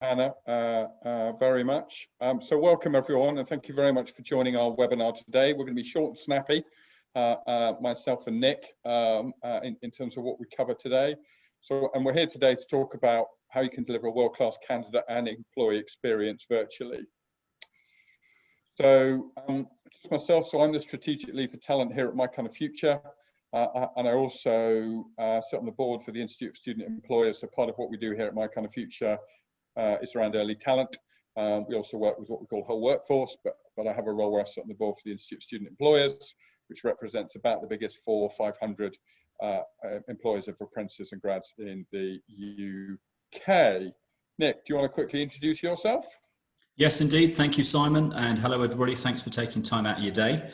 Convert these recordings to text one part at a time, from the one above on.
Hannah, very much. So welcome everyone, and thank you very much for joining our webinar today. We're going to be short and snappy, myself and Nick, in terms of what we cover today. And we're here today to talk about how you can deliver a world-class candidate and employee experience virtually. So just myself, so I'm the strategic lead for talent here at MyKindaFuture. And I also sit on the board for the Institute of Student Employers. So part of what we do here at MyKindaFuture is around early talent. We also work with what we call whole workforce, but I have a role where I sit on the board for the Institute of Student Employers, which represents about the biggest 400 or 500 employers of apprentices and grads in the UK. Nick, do you want to quickly introduce yourself? Yes, indeed. Thank you, Simon. And hello, everybody. Thanks for taking time out of your day.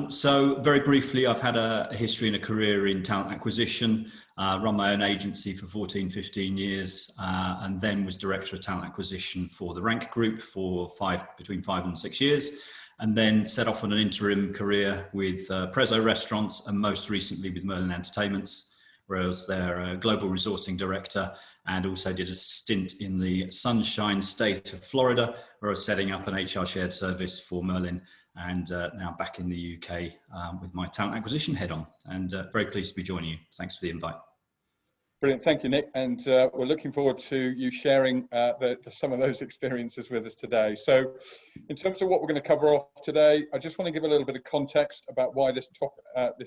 So very briefly, I've had a history and a career in talent acquisition, run my own agency for 14, 15 years, and then was director of talent acquisition for the Rank Group for between 5 and 6 years, and then set off on an interim career with Prezzo Restaurants and most recently with Merlin Entertainments, where I was their global resourcing director, and also did a stint in the Sunshine State of Florida, where I was setting up an HR shared service for Merlin, and now back in the UK with my talent acquisition head on, and very pleased to be joining you. Thanks for the invite. Brilliant, thank you, Nick, and we're looking forward to you sharing some of those experiences with us today. So in terms of what we're going to cover off today, I just want to give a little bit of context about why this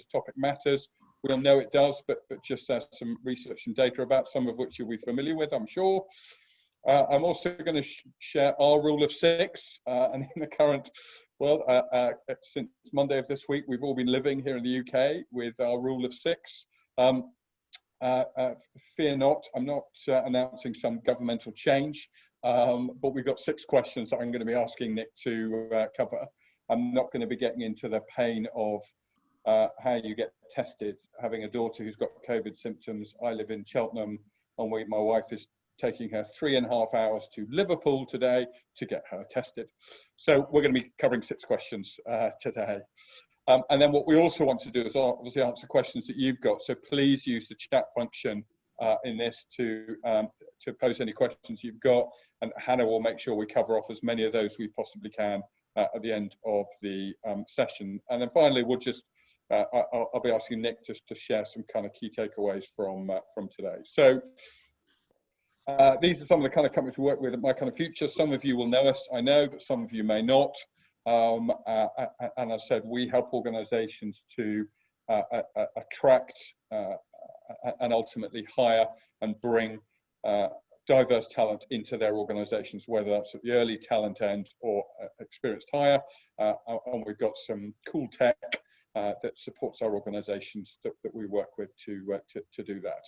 topic matters. We all know it does, but just some research and data about, some of which you'll be familiar with, I'm sure. I'm also going to share our rule of 6, and in the current world, since Monday of this week, we've all been living here in the UK with our rule of 6. Fear not, I'm not announcing some governmental change, but we've got 6 questions that I'm going to be asking Nick to cover. I'm not going to be getting into the pain of how you get tested. Having a daughter who's got COVID symptoms, I live in Cheltenham, and my wife is taking her 3.5 hours to Liverpool today to get her tested. So we're going to be covering 6 questions today. And then what we also want to do is obviously answer questions that you've got. So please use the chat function in this to pose any questions you've got. And Hannah will make sure we cover off as many of those we possibly can at the end of the session. And then finally, we'll just I'll be asking Nick just to share some kind of key takeaways from today. So these are some of the kind of companies we work with at MyKindaFuture. Some of you will know us, I know, but some of you may not. And I said we help organisations to attract and ultimately hire and bring diverse talent into their organisations, whether that's at the early talent end or experienced hire. And we've got some cool tech that supports our organisations that we work with to do that.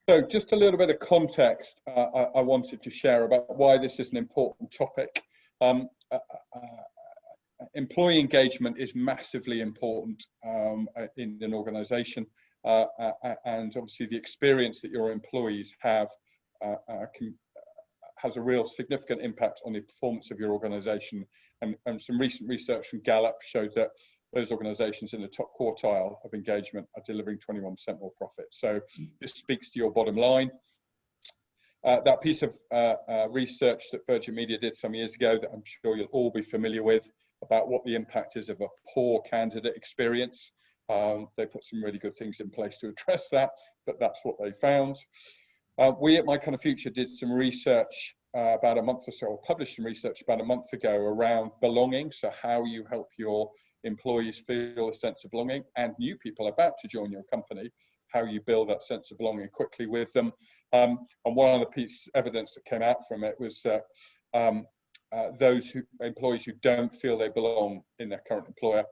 So just a little bit of context I wanted to share about why this is an important topic. Employee engagement is massively important in an organisation, and obviously the experience that your employees have has a real significant impact on the performance of your organisation. And some recent research from Gallup showed that those organisations in the top quartile of engagement are delivering 21% more profit. So this speaks to your bottom line. That piece of research that Virgin Media did some years ago that I'm sure you'll all be familiar with, about what the impact is of a poor candidate experience. They put some really good things in place to address that, but that's what they found. We at MyKindaFuture did some research about a month or so, or published some research about a month ago around belonging. So how you help your employees feel a sense of belonging, and new people about to join your company, how you build that sense of belonging quickly with them. And one of the pieces of evidence that came out from it was that employees who don't feel they belong in their current employer,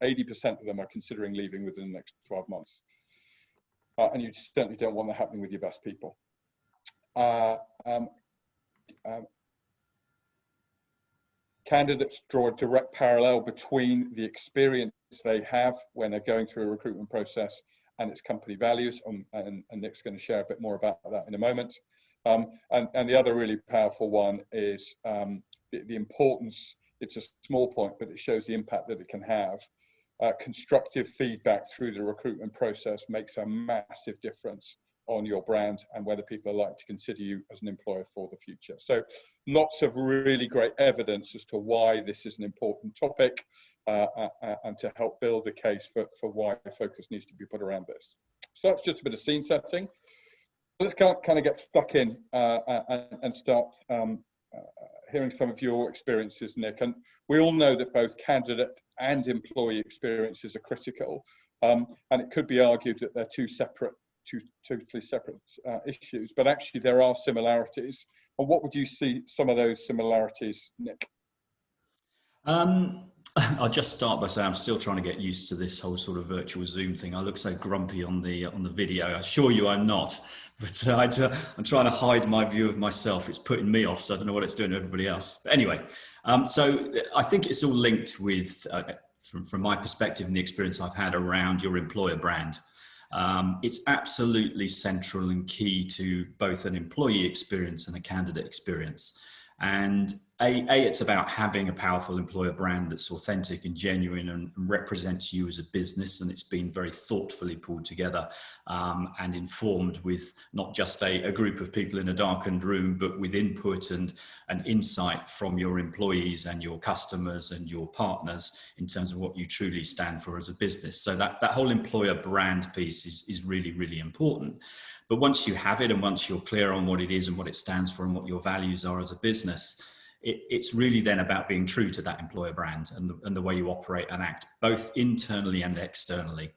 80% of them are considering leaving within the next 12 months. And you certainly don't want that happening with your best people. Candidates draw a direct parallel between the experience they have when they're going through a recruitment process and its company values, and Nick's going to share a bit more about that in a moment. And the other really powerful one is the importance. It's a small point, but it shows the impact that it can have. Constructive feedback through the recruitment process makes a massive difference on your brand and whether people are likely to consider you as an employer for the future. So lots of really great evidence as to why this is an important topic and to help build the case for why focus needs to be put around this. So that's just a bit of scene setting. Let's kind of get stuck in and start hearing some of your experiences, Nick. And we all know that both candidate and employee experiences are critical. And it could be argued that they're two totally separate issues, but actually there are similarities. And what would you see some of those similarities, Nick? I'll just start by saying I'm still trying to get used to this whole sort of virtual Zoom thing. I look so grumpy on the video. I assure you I'm not, but I'm trying to hide my view of myself. It's putting me off, so I don't know what it's doing to everybody else. But anyway, so I think it's all linked with, from my perspective and the experience I've had around your employer brand. It's absolutely central and key to both an employee experience and a candidate experience. And it's about having a powerful employer brand that's authentic and genuine and represents you as a business, and it's been very thoughtfully pulled together and informed with not just a group of people in a darkened room, but with input and insight from your employees and your customers and your partners in terms of what you truly stand for as a business. So that whole employer brand piece is really, really important. But once you have it and once you're clear on what it is and what it stands for and what your values are as a business, it's really then about being true to that employer brand and the way you operate and act, both internally and externally.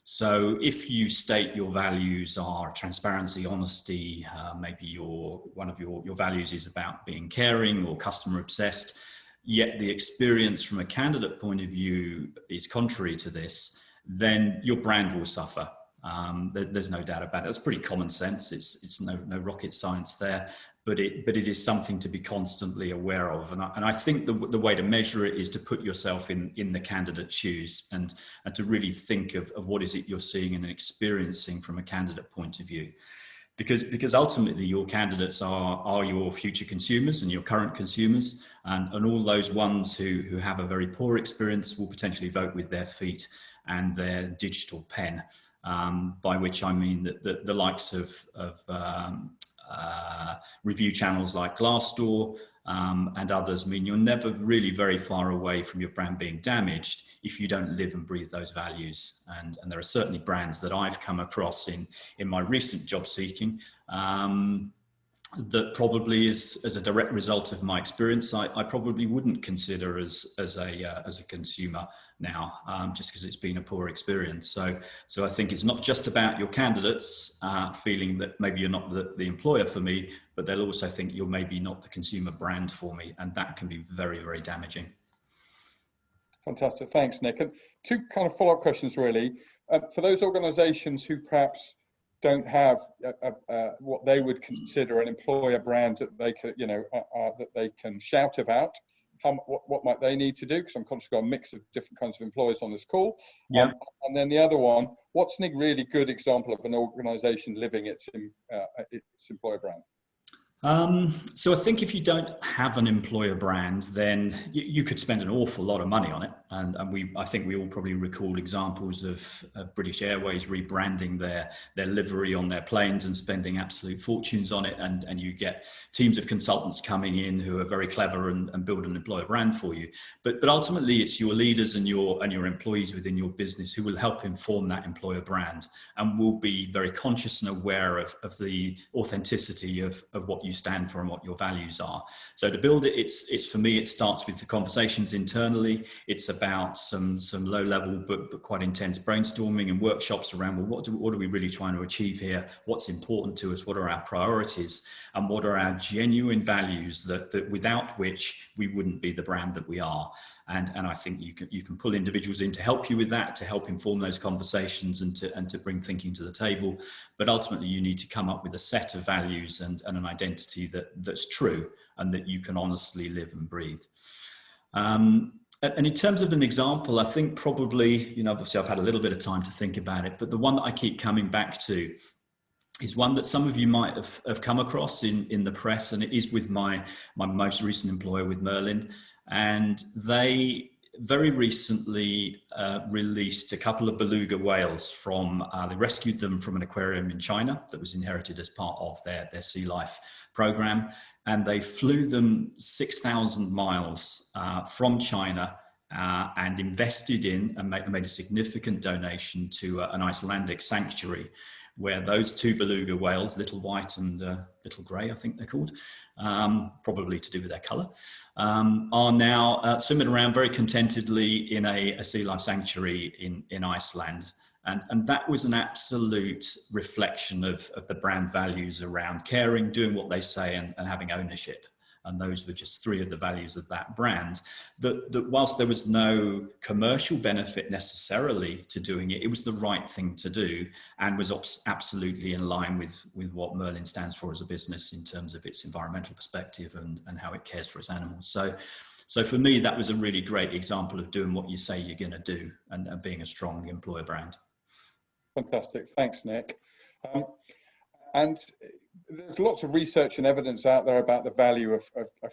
So if you state your values are transparency, honesty, maybe one of your values is about being caring or customer obsessed, yet the experience from a candidate point of view is contrary to this, then your brand will suffer. There's no doubt about it. It's pretty common sense. It's no rocket science there, but it is something to be constantly aware of. And I think the way to measure it is to put yourself in the candidate's shoes and to really think of what is it you're seeing and experiencing from a candidate point of view. Because ultimately your candidates are your future consumers and your current consumers, and all those ones who have a very poor experience will potentially vote with their feet and their digital pen. By which I mean that the likes of review channels like Glassdoor and others mean you're never really very far away from your brand being damaged if you don't live and breathe those values. And there are certainly brands that I've come across in my recent job seeking that probably is as a direct result of my experience, I probably wouldn't consider as a consumer now, just because it's been a poor experience. So I think it's not just about your candidates feeling that maybe you're not the employer for me, but they'll also think you're maybe not the consumer brand for me, and that can be very, very damaging. Fantastic, thanks, Nick. And two kind of follow-up questions, really. For those organisations who perhaps don't have what they would consider an employer brand that they can, that they can shout about, what might they need to do? Because I'm conscious we've got a mix of different kinds of employers on this call. Yeah. And then the other one, what's a really good example of an organisation living its employer brand? So I think if you don't have an employer brand, then you could spend an awful lot of money on it. And I think we all probably recall examples of British Airways rebranding their livery on their planes and spending absolute fortunes on it. And you get teams of consultants coming in who are very clever and build an employer brand for you. But ultimately it's your leaders and your employees within your business who will help inform that employer brand and will be very conscious and aware of the authenticity of what you stand for and what your values are. So to build it, it's for me, it starts with the conversations internally. It's about some low level but quite intense brainstorming and workshops around, well, what are we really trying to achieve here? What's important to us? What are our priorities? And what are our genuine values that without which we wouldn't be the brand that we are? And I think you can pull individuals in to help you with that, to help inform those conversations and to bring thinking to the table. But ultimately, you need to come up with a set of values and an identity that's true and that you can honestly live and breathe. And in terms of an example, I think probably, obviously I've had a little bit of time to think about it, but the one that I keep coming back to is one that some of you might have come across in the press, and it is with my most recent employer with Merlin. And they very recently released a couple of beluga whales from, they rescued them from an aquarium in China that was inherited as part of their sea life program. And they flew them 6,000 miles from China and invested in and made a significant donation to an Icelandic sanctuary, where those two beluga whales, little white and little grey, I think they're called, probably to do with their colour, are now swimming around very contentedly in a sea life sanctuary in Iceland. And that was an absolute reflection of the brand values around caring, doing what they say, and having ownership. And those were just three of the values of that brand. That whilst there was no commercial benefit necessarily to doing it, it was the right thing to do, and was absolutely in line with what Merlin stands for as a business in terms of its environmental perspective and how it cares for its animals. So for me, that was a really great example of doing what you say you're going to do, and being a strong employer brand. Fantastic. Thanks, Nick. And there's lots of research and evidence out there about the value of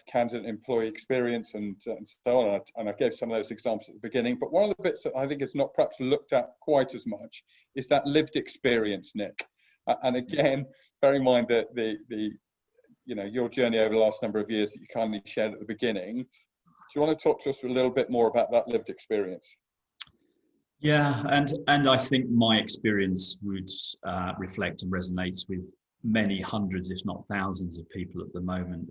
candidate employee experience and so on. And I gave some of those examples at the beginning. But one of the bits that I think is not perhaps looked at quite as much is that lived experience, Nick. And again, bear in mind that your journey over the last number of years that you kindly shared at the beginning. Do you want to talk to us a little bit more about that lived experience? Yeah, and I think my experience would reflect and resonates with many hundreds, if not thousands, of people at the moment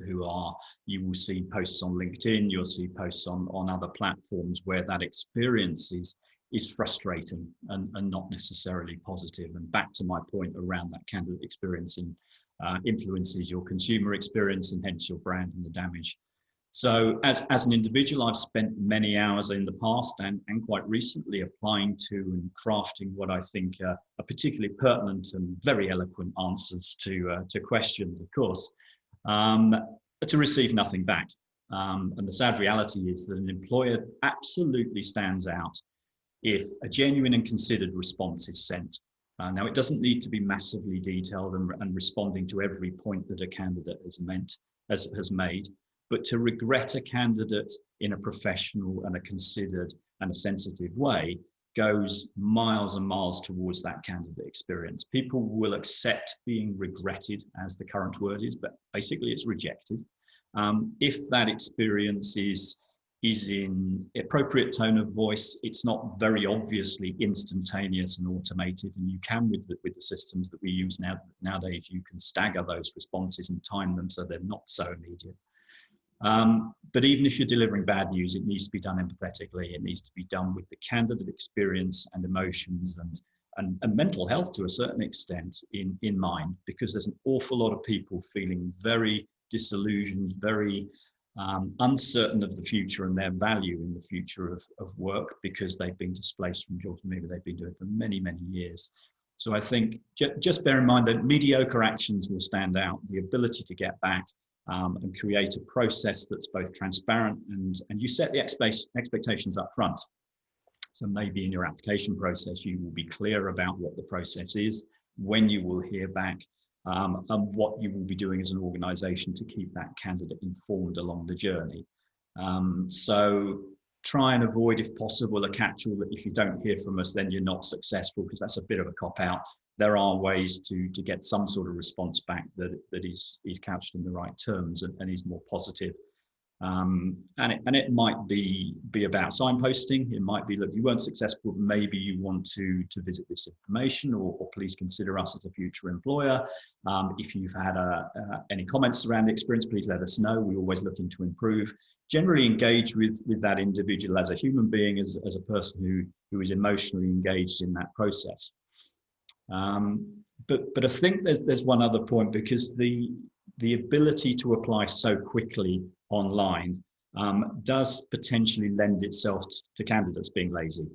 you will see posts on LinkedIn, you'll see posts on other platforms where that experience is frustrating and not necessarily positive. And back to my point around that candidate experience influences your consumer experience and hence your brand and the damage. So as an individual, I've spent many hours in the past and quite recently applying to and crafting what I think are particularly pertinent and very eloquent answers to questions, of course, to receive nothing back. And the sad reality is that an employer absolutely stands out if a genuine and considered response is sent. Now, it doesn't need to be massively detailed and responding to every point that a candidate has made. But to regret a candidate in a professional and a considered and a sensitive way goes miles and miles towards that candidate experience. People will accept being regretted, as the current word is, but basically it's rejected. If that experience is in appropriate tone of voice, it's not very obviously instantaneous and automated, and you can with the systems that we use nowadays, you can stagger those responses and time them so they're not so immediate. But even if you're delivering bad news, it needs to be done empathetically. It needs to be done with the candidate experience and emotions and mental health to a certain extent in mind, because there's an awful lot of people feeling very disillusioned, very uncertain of the future and their value in the future of work, because they've been displaced from jobs maybe they've been doing for many, many years. So I think just bear in mind that mediocre actions will stand out. The ability to get back and create a process that's both transparent and you set the expectations up front. So maybe in your application process, you will be clear about what the process is, when you will hear back, and what you will be doing as an organization to keep that candidate informed along the journey. So try and avoid, if possible, a catch-all that if you don't hear from us, then you're not successful, because that's a bit of a cop-out. There are ways to get some sort of response back that is couched in the right terms and is more positive. And it might be about signposting. It might be, look, you weren't successful, maybe you want to visit this information, or please consider us as a future employer. If you've had any comments around the experience, please let us know. We're always looking to improve. Generally engage with that individual as a human being, as a person who is emotionally engaged in that process. But I think there's one other point, because the ability to apply so quickly online does potentially lend itself to candidates being lazy,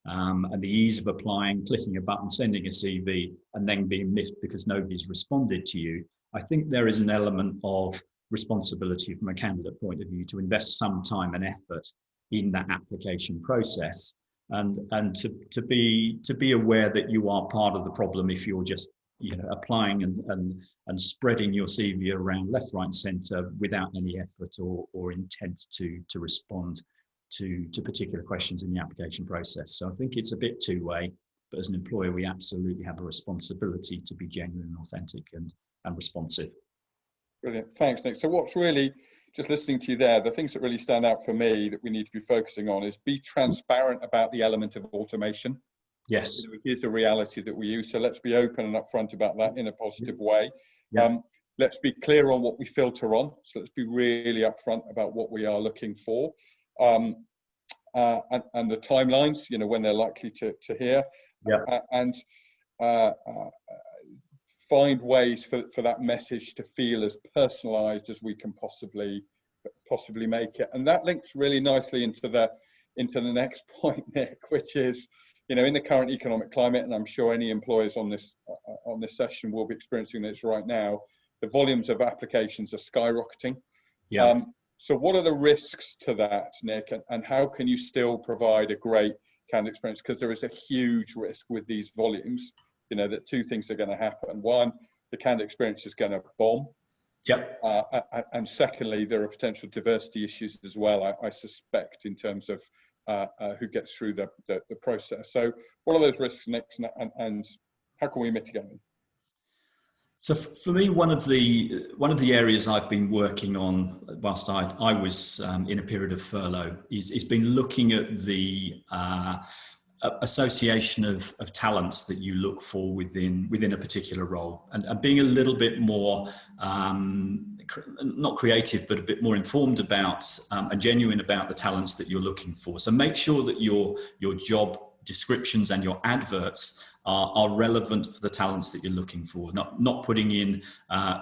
and the ease of applying, clicking a button, sending a CV, and then being miffed because nobody's responded to you. I think there is an element of responsibility from a candidate point of view to invest some time and effort in that application process. And to be aware that you are part of the problem if you're just applying and spreading your CV around left, right, and centre without any effort or intent to respond to particular questions in the application process. So I think it's a bit two-way, but as an employer, we absolutely have a responsibility to be genuine and authentic and responsive. Brilliant. Thanks, Nick. So what's really, just listening to you there, the things that really stand out for me that we need to be focusing on is be transparent about the element of automation. Yes. It is a reality that we use. So let's be open and upfront about that in a positive way. Yeah. Let's be clear on what we filter on. So let's be really upfront about what we are looking for. And the timelines, when they're likely to hear. Yeah. And find ways for that message to feel as personalized as we can possibly make it. And that links really nicely into the next point, Nick, which is, in the current economic climate, and I'm sure any employers on this session will be experiencing this right now, the volumes of applications are skyrocketing. Yeah. So what are the risks to that, Nick, and how can you still provide a great candidate experience? Because there is a huge risk with these volumes, that two things are going to happen. One, the candidate experience is going to bomb. Yep. And secondly, there are potential diversity issues as well, I suspect, in terms of who gets through the process. So what are those risks, Nick, and how can we mitigate them? So for me, one of the areas I've been working on whilst I was in a period of furlough is been looking at the association of talents that you look for within a particular role, and being a little bit more not creative, but a bit more informed about and genuine about the talents that you're looking for. So make sure that your job descriptions and your adverts are relevant for the talents that you're looking for, not putting in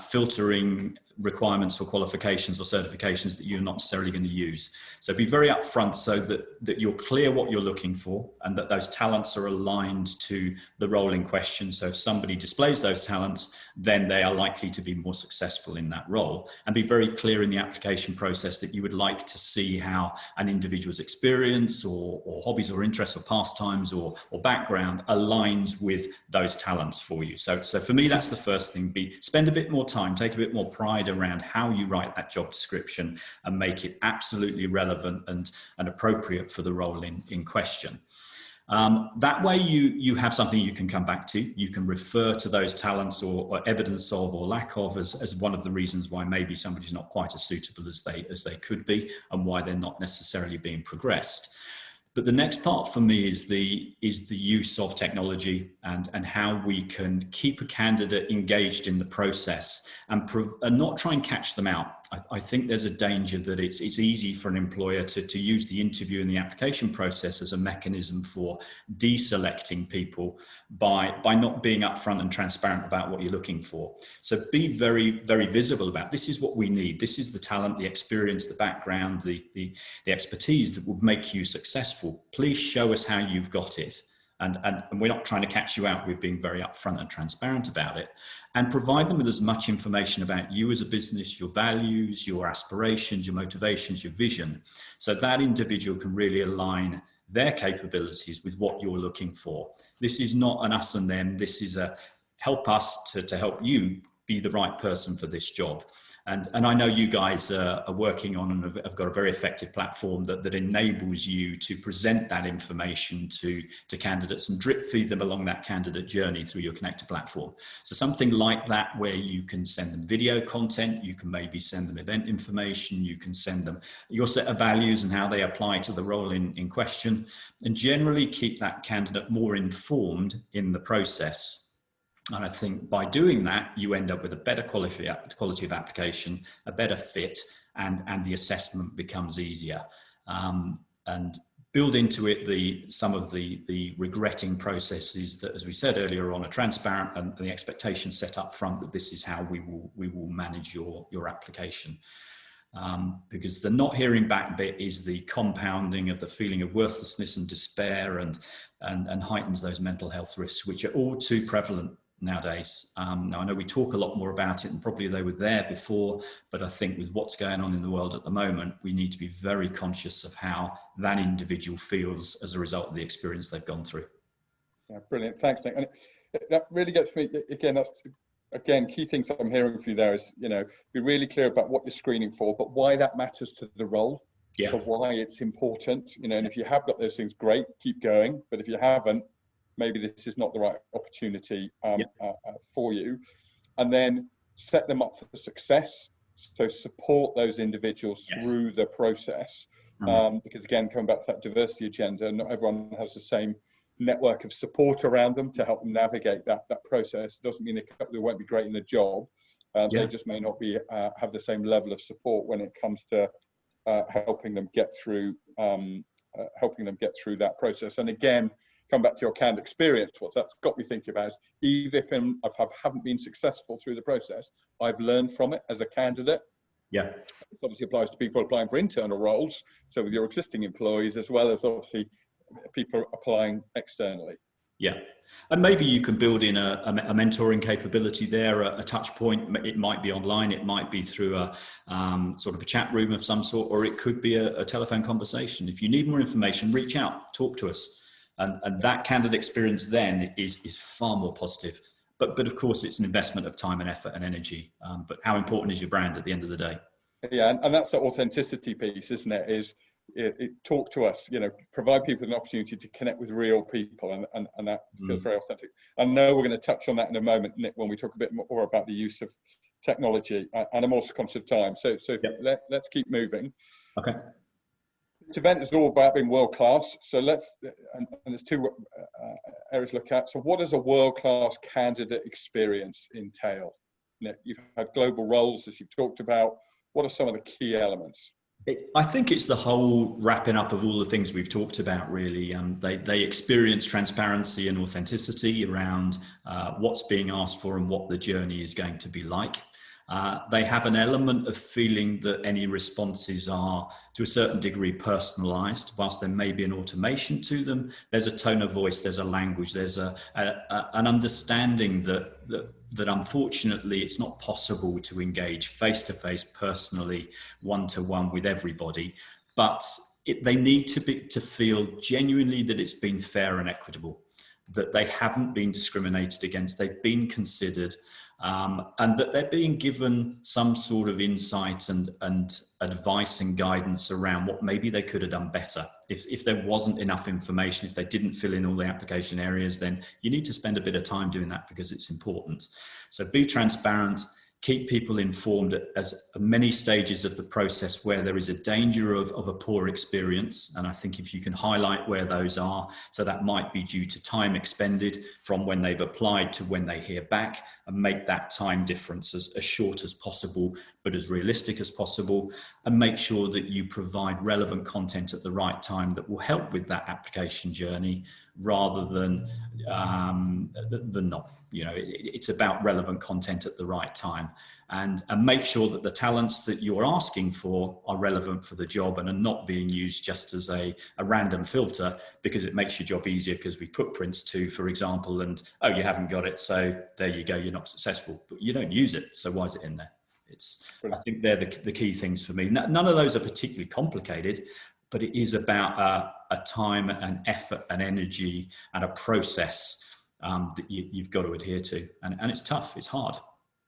filtering requirements or qualifications or certifications that you're not necessarily going to use. So be very upfront so that you're clear what you're looking for and that those talents are aligned to the role in question. So if somebody displays those talents, then they are likely to be more successful in that role. And be very clear in the application process that you would like to see how an individual's experience or hobbies or interests or pastimes or background aligns with those talents for you. So for me, that's the first thing. Spend a bit more time, take a bit more pride around how you write that job description and make it absolutely relevant and appropriate for the role in question. That way you have something you can come back to. You can refer to those talents or evidence of or lack of as one of the reasons why maybe somebody's not quite as suitable as they could be and why they're not necessarily being progressed. But the next part for me is the use of technology and how we can keep a candidate engaged in the process and not try and catch them out. I think there's a danger that it's easy for an employer to use the interview and the application process as a mechanism for deselecting people by not being upfront and transparent about what you're looking for. So be very, very visible about this is what we need. This is the talent, the experience, the background, the expertise that will make you successful. Please show us how you've got it. And we're not trying to catch you out. We're being very upfront and transparent about it, and provide them with as much information about you as a business, your values, your aspirations, your motivations, your vision, so that individual can really align their capabilities with what you're looking for. This is not an us and them. This is a help us to help you be the right person for this job. And I know you guys are working on and have got a very effective platform that enables you to present that information to candidates and drip feed them along that candidate journey through your connector platform. So something like that, where you can send them video content, you can maybe send them event information, you can send them your set of values and how they apply to the role in question, and generally keep that candidate more informed in the process. And I think by doing that, you end up with a better quality of application, a better fit, and the assessment becomes easier. And build into it some of the regretting processes that, as we said earlier on, are transparent, and the expectations set up front that this is how we will manage your application. Because the not hearing back bit is the compounding of the feeling of worthlessness and despair and heightens those mental health risks, which are all too prevalent nowadays. Now, I know we talk a lot more about it, and probably they were there before, but I think with what's going on in the world at the moment, we need to be very conscious of how that individual feels as a result of the experience they've gone through. Yeah, brilliant. Thanks, Nick. And that really gets me, again, key things that I'm hearing from you there is, be really clear about what you're screening for, but why that matters to the role. Yeah. for why it's important, you know, and if you have got those things, great, keep going. But if you haven't, maybe this is not the right opportunity for you. And then set them up for success. So support those individuals Yes. through the process. Because again, coming back to that diversity agenda, not everyone has the same network of support around them to help them navigate that process. It doesn't mean they won't be great in the job. They just may not be have the same level of support when it comes to helping them get through that process. And again, come back to your candidate experience. What that's got me thinking about is, even if I haven't been successful through the process, I've learned from it as a candidate. Yeah. It obviously applies to people applying for internal roles, so with your existing employees, as well as obviously people applying externally. Yeah. And maybe you can build in a mentoring capability there, a touch point. It might be online, it might be through a sort of a chat room of some sort, or it could be a telephone conversation. If you need more information, reach out, talk to us. And that candidate experience then is far more positive. But of course, it's an investment of time and effort and energy. But how important is your brand at the end of the day? Yeah, and that's the authenticity piece, isn't it? Talk to us, you know, provide people an opportunity to connect with real people, and that feels very authentic. I know we're going to touch on that in a moment, Nick, when we talk a bit more about the use of technology, and I'm also conscious of time. So let's keep moving. Okay. This event is all about being world class. So and there's two areas to look at. So what does a world class candidate experience entail? Nick, you've had global roles, as you've talked about. What are some of the key elements? I think it's the whole wrapping up of all the things we've talked about, really. They experience transparency and authenticity around what's being asked for and what the journey is going to be like. They have an element of feeling that any responses are, to a certain degree, personalised. Whilst there may be an automation to them, there's a tone of voice, there's a language, there's an understanding that unfortunately it's not possible to engage face-to-face, personally, one-to-one with everybody. But they need to feel genuinely that it's been fair and equitable, that they haven't been discriminated against, they've been considered, and that they're being given some sort of insight and advice and guidance around what maybe they could have done better. If there wasn't enough information, if they didn't fill in all the application areas, then you need to spend a bit of time doing that because it's important. So be transparent, keep people informed at many stages of the process where there is a danger of a poor experience. And I think if you can highlight where those are, so that might be due to time expended from when they've applied to when they hear back, and make that time difference as short as possible, but as realistic as possible, and make sure that you provide relevant content at the right time that will help with that application journey rather than not. You know, it's about relevant content at the right time, and make sure that the talents that you're asking for are relevant for the job and are not being used just as a random filter because it makes your job easier because we put prints to, for example, and you haven't got it, so there you go, you're not successful. But you don't use it, so why is it in there? I think they're the key things for me. None of those are particularly complicated, but it is about a time and effort and energy and a process that you've got to adhere to, and it's tough, it's hard.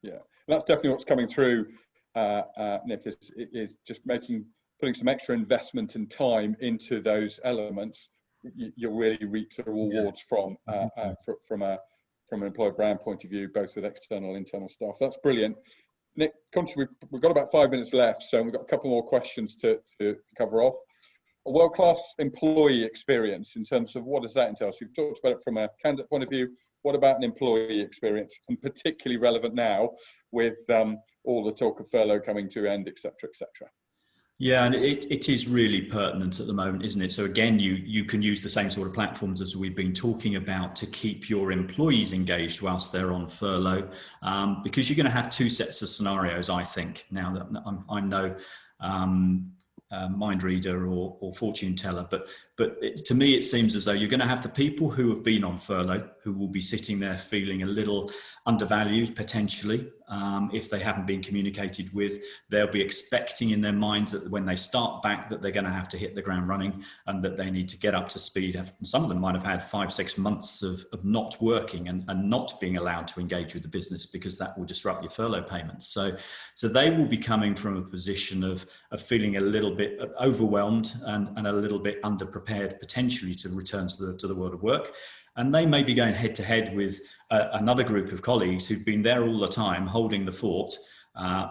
Yeah, that's definitely what's coming through, Nick, is just putting some extra investment and time into those elements. You'll really reap the rewards from an employer brand point of view, both with external and internal staff. That's brilliant. Nick, we've got about 5 minutes left, so we've got a couple more questions to cover off. A world-class employee experience, in terms of what does that entail? So you've talked about it from a candidate point of view. What about an employee experience, and particularly relevant now with all the talk of furlough coming to end, et cetera, et cetera? Yeah, and it is really pertinent at the moment, isn't it? So again, you can use the same sort of platforms as we've been talking about to keep your employees engaged whilst they're on furlough, because you're going to have two sets of scenarios, I think. Now that I'm no mind reader or fortune teller, but to me, it seems as though you're going to have the people who have been on furlough who will be sitting there feeling a little undervalued potentially. If they haven't been communicated with, they'll be expecting in their minds that when they start back that they're going to have to hit the ground running and that they need to get up to speed. Some of them might have had 5-6 months of not working and not being allowed to engage with the business because that will disrupt your furlough payments. So they will be coming from a position of feeling a little bit overwhelmed and a little bit underprepared potentially to return to the world of work. And they may be going head to head with another group of colleagues who've been there all the time, holding the fort,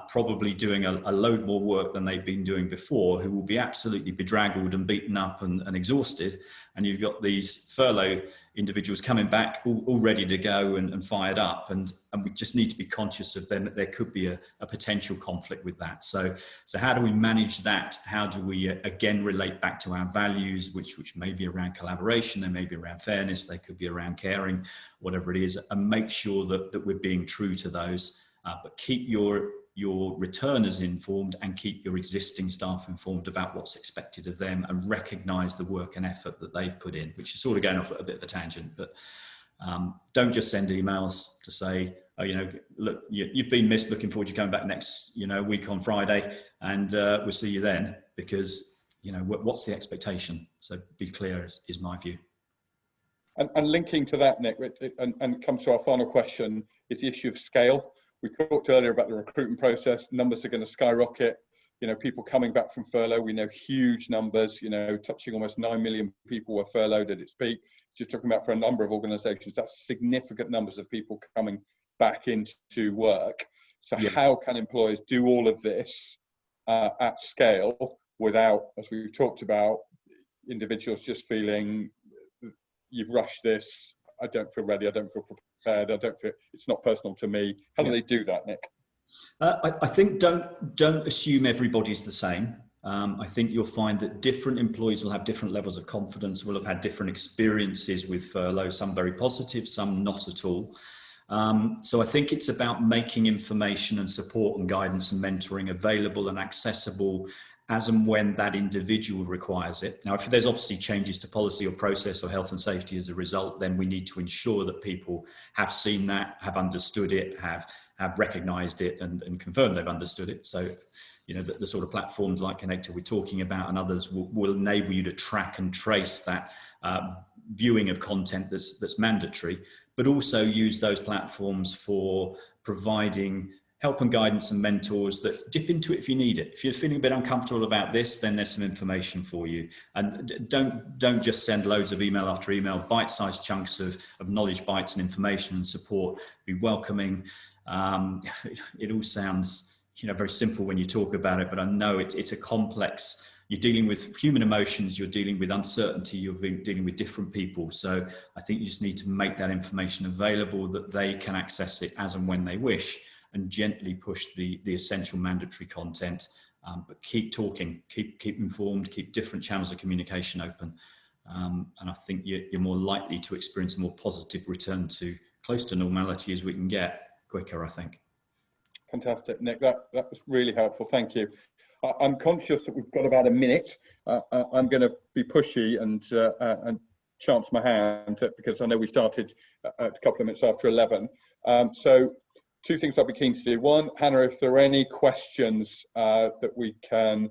probably doing a load more work than they've been doing before, who will be absolutely bedraggled and beaten up and exhausted. And you've got these furlough individuals coming back all ready to go and fired up. And we just need to be conscious of them that there could be a potential conflict with that. So how do we manage that? How do we, again, relate back to our values, which may be around collaboration, they may be around fairness, they could be around caring, whatever it is, and make sure that we're being true to those. But keep your returners informed and keep your existing staff informed about what's expected of them and recognise the work and effort that they've put in, which is sort of going off at a bit of a tangent. But don't just send emails to say, oh, look, you've been missed, looking forward to coming back next, week on Friday, and we'll see you then, because, what's the expectation? So be clear is my view. And linking to that, Nick, and comes to our final question, is the issue of scale. We talked earlier about the recruitment process. Numbers are going to skyrocket. People coming back from furlough, we know huge numbers, touching almost 9 million people were furloughed at its peak. So you're talking about, for a number of organisations, that's significant numbers of people coming back into work. So how can employers do all of this at scale without, as we've talked about, individuals just feeling, you've rushed this, I don't feel ready, I don't feel prepared, I don't feel, it's not personal to me. How do they do that, Nick? I think don't assume everybody's the same. I think you'll find that different employees will have different levels of confidence, will have had different experiences with furlough, some very positive, some not at all. So I think it's about making information and support and guidance and mentoring available and accessible as and when that individual requires it. Now, if there's obviously changes to policy or process or health and safety as a result, then we need to ensure that people have seen that, have understood it, have recognised it and confirmed they've understood it. So, the sort of platforms like Connector we're talking about and others will enable you to track and trace that viewing of content that's mandatory, but also use those platforms for providing help and guidance and mentors that dip into it if you need it. If you're feeling a bit uncomfortable about this, then there's some information for you. And don't just send loads of email after email, bite-sized chunks of knowledge bites and information and support. Be welcoming. It all sounds, very simple when you talk about it, but I know it's a complex. You're dealing with human emotions, you're dealing with uncertainty, you're dealing with different people. So I think you just need to make that information available that they can access it as and when they wish, and gently push the essential mandatory content, but keep talking, keep informed, keep different channels of communication open. And I think you're more likely to experience a more positive return to close to normality as we can get quicker, I think. Fantastic, Nick. That was really helpful. Thank you. I'm conscious that we've got about a minute. I'm going to be pushy and chance my hand because I know we started a couple of minutes after 11. So two things I'd be keen to do. One, Hannah, if there are any questions that we can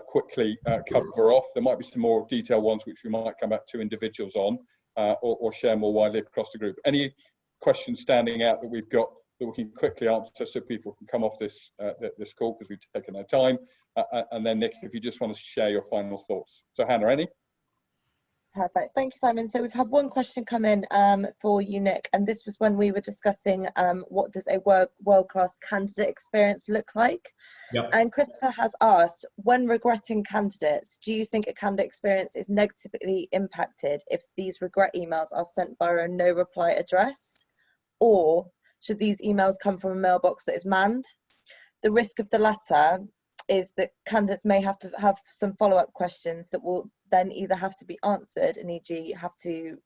quickly cover off, there might be some more detailed ones which we might come back to individuals on or share more widely across the group. Any questions standing out that we've got that we can quickly answer so people can come off this this call because we've taken our time. And then Nick, if you just want to share your final thoughts. So Hannah, any? Perfect. Thank you, Simon. So we've had one question come in for you, Nick, and this was when we were discussing what does a world-class candidate experience look like? Yep. And Christopher has asked, when regretting candidates, do you think a candidate experience is negatively impacted if these regret emails are sent via a no reply address? Or should these emails come from a mailbox that is manned? The risk of the latter is that candidates may have to have some follow-up questions that will then either have to be answered and e.g. have to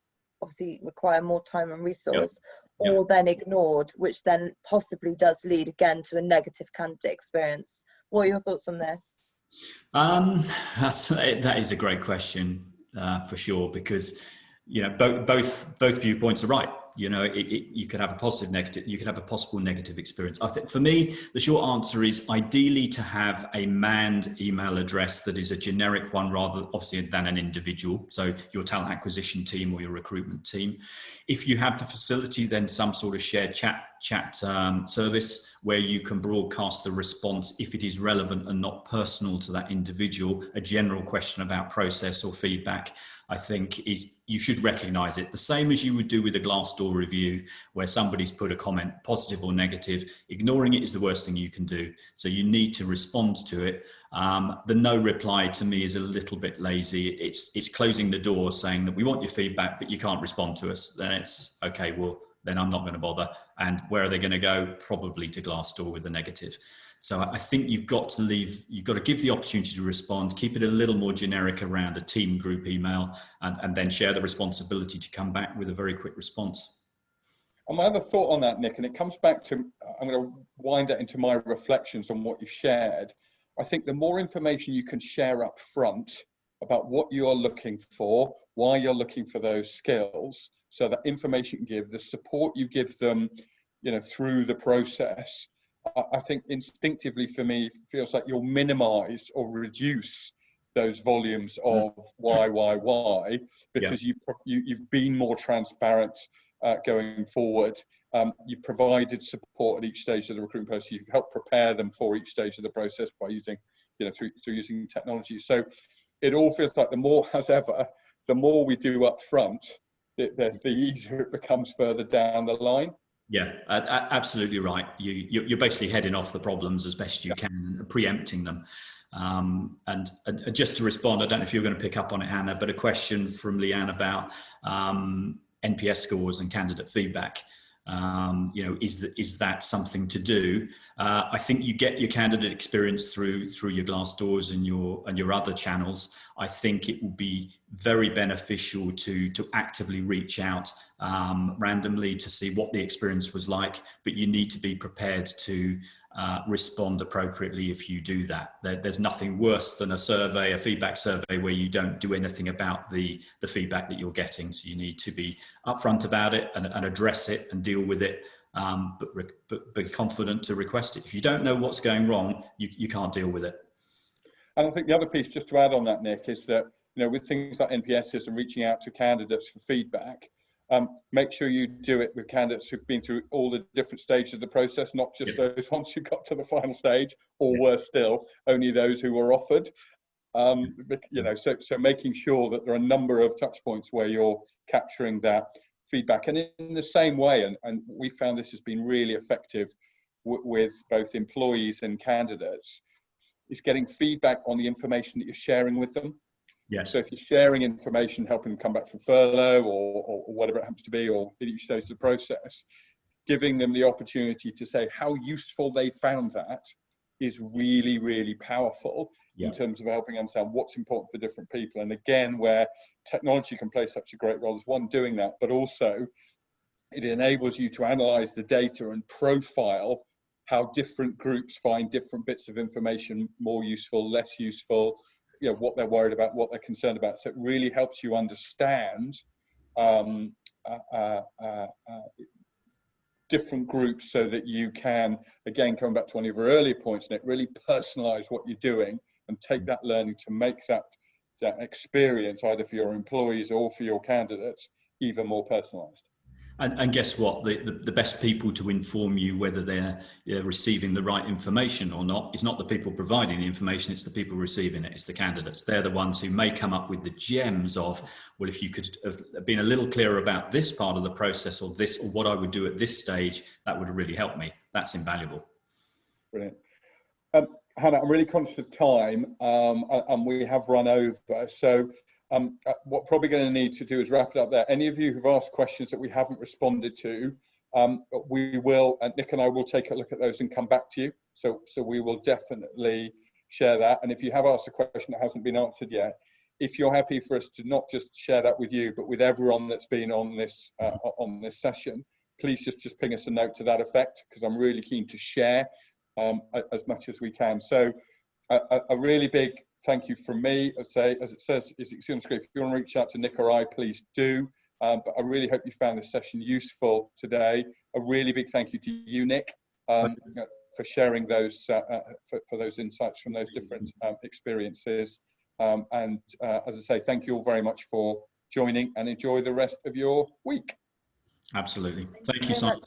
obviously require more time and resource, or then ignored, which then possibly does lead again to a negative candidate experience. What are your thoughts on this? That is a great question. for sure, because both viewpoints are right. You could have a positive, negative. You could have a possible negative experience. I think for me, the short answer is ideally to have a manned email address that is a generic one, rather obviously than an individual. So your talent acquisition team or your recruitment team. If you have the facility, then some sort of shared chat service where you can broadcast the response if it is relevant and not personal to that individual. A general question about process or feedback, I think, is you should recognize it the same as you would do with a Glassdoor review where somebody's put a comment, positive or negative. Ignoring it is the worst thing you can do. So you need to respond to it. The no reply to me is a little bit lazy. It's closing the door saying that we want your feedback, but you can't respond to us. Then it's okay, well, then I'm not going to bother. And where are they going to go? Probably to Glassdoor with the negative. So I think you've got to give the opportunity to respond, keep it a little more generic around a team group email, and then share the responsibility to come back with a very quick response. And my other thought on that, Nick, and it comes back to, I'm going to wind that into my reflections on what you've shared. I think the more information you can share up front about what you're looking for, why you're looking for those skills, so that information you give, the support you give them, through the process, I think instinctively for me feels like you'll minimize or reduce those volumes of why, because you've been more transparent going forward. You've provided support at each stage of the recruitment process. You've helped prepare them for each stage of the process by using, through using technology. So it all feels like the more we do up front, the easier it becomes further down the line. Yeah, absolutely right. You're basically heading off the problems as best you can, preempting them. And just to respond, I don't know if you're going to pick up on it, Hannah, but a question from Leanne about NPS scores and candidate feedback. Is that something to do? I think you get your candidate experience through your Glassdoors and your other channels. I think it will be very beneficial to actively reach out randomly to see what the experience was like, but you need to be prepared to respond appropriately if you do that. There's nothing worse than a feedback survey where you don't do anything about the feedback that you're getting. So you need to be upfront about it and address it and deal with it, but be confident to request it. If you don't know what's going wrong, you can't deal with it. And I think the other piece, just to add on that, Nick, is that with things like NPSs and reaching out to candidates for feedback, make sure you do it with candidates who've been through all the different stages of the process, not just those ones who got to the final stage, or worse still, only those who were offered. So making sure that there are a number of touch points where you're capturing that feedback. And in the same way, and we found this has been really effective with both employees and candidates, is getting feedback on the information that you're sharing with them. Yes. So if you're sharing information, helping them come back from furlough or whatever it happens to be, or in each stage of the process, giving them the opportunity to say how useful they found that is really, really powerful in terms of helping understand what's important for different people. And again, where technology can play such a great role is one, doing that, but also it enables you to analyze the data and profile how different groups find different bits of information more useful, less useful, what they're worried about, what they're concerned about. So it really helps you understand different groups so that you can, again, coming back to one of your earlier points, Nick, really personalize what you're doing and take that learning to make that experience, either for your employees or for your candidates, even more personalized. And guess what? The best people to inform you whether they're receiving the right information or not is not the people providing the information, it's the people receiving it, it's the candidates. They're the ones who may come up with the gems of, well, if you could have been a little clearer about this part of the process or this, or what I would do at this stage, that would really help me. That's invaluable. Brilliant. Hannah, I'm really conscious of time and we have run over. So what probably going to need to do is wrap it up there. Any of you who've asked questions that we haven't responded to, we will, Nick and I will take a look at those and come back to you. So we will definitely share that. And if you have asked a question that hasn't been answered yet, if you're happy for us to not just share that with you, but with everyone that's been on this session, please just ping us a note to that effect, because I'm really keen to share as much as we can. So a really big thank you from me. I'd say, as it says, as you see on the screen, if you want to reach out to Nick or I, please do. But I really hope you found this session useful today. A really big thank you to you, Nick, for sharing those for those insights from those different experiences. And as I say, thank you all very much for joining, and enjoy the rest of your week. Absolutely. Thank you, Simon.